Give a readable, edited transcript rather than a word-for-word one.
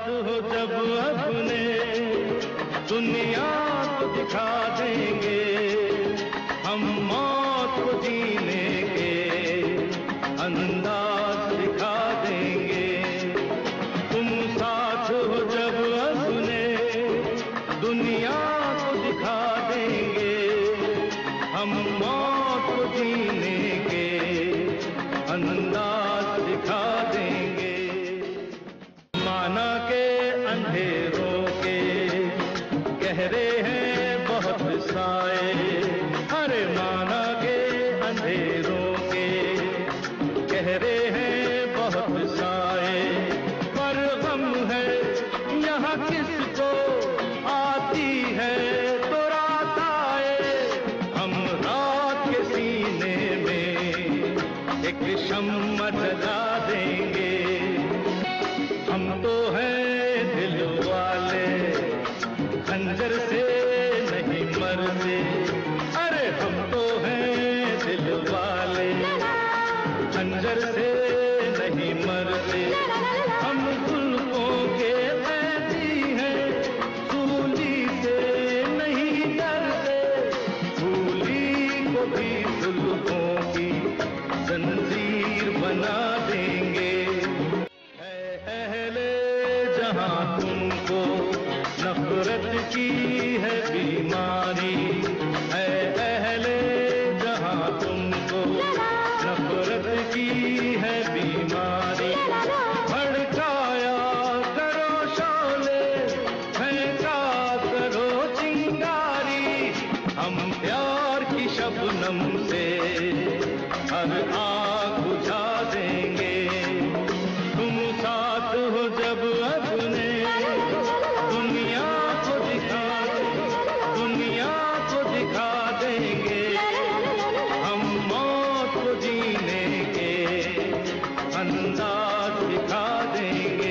साथ हो जब अपने दुनिया को दिखा देंगे, हम मौत को जीने के अंदाज दिखा देंगे। तुम साथ हो जब अपने दुनिया को दिखा देंगे, हम मौत को जीने के अंदाज दिखा देंगे। माना के अंधेरों के गहरे हैं बहुत साए, अरे माना के अंधेरों के गहरे हैं बहुत साए, पर गम है यहाँ किसको आती है तो रात आए। हम रात के सीने में एक शम्मा जला देंगे। हम तो हैं दिल वाले, खंजर से नहीं मरते, अरे हम तो हैं दिल वाले, खंजर से नहीं मरते। हम जुल्फों के कैदी हैं, सूली से नहीं डरते, सूली को भी जुल्फों की जंजीर बना देंगे। जहाँ तुमको नफरत की है बीमारी, है अहले जहाँ तुमको नफरत की है बीमारी, भड़काया करो शोले, फेंका करो चिंगारी। हम प्यार की शबनम से हर आग बुझा देंगे। तुम साथ हो जब अपने दुनिया को दिखा देंगे, हम मौत को जीने के अंदाज दिखा देंगे।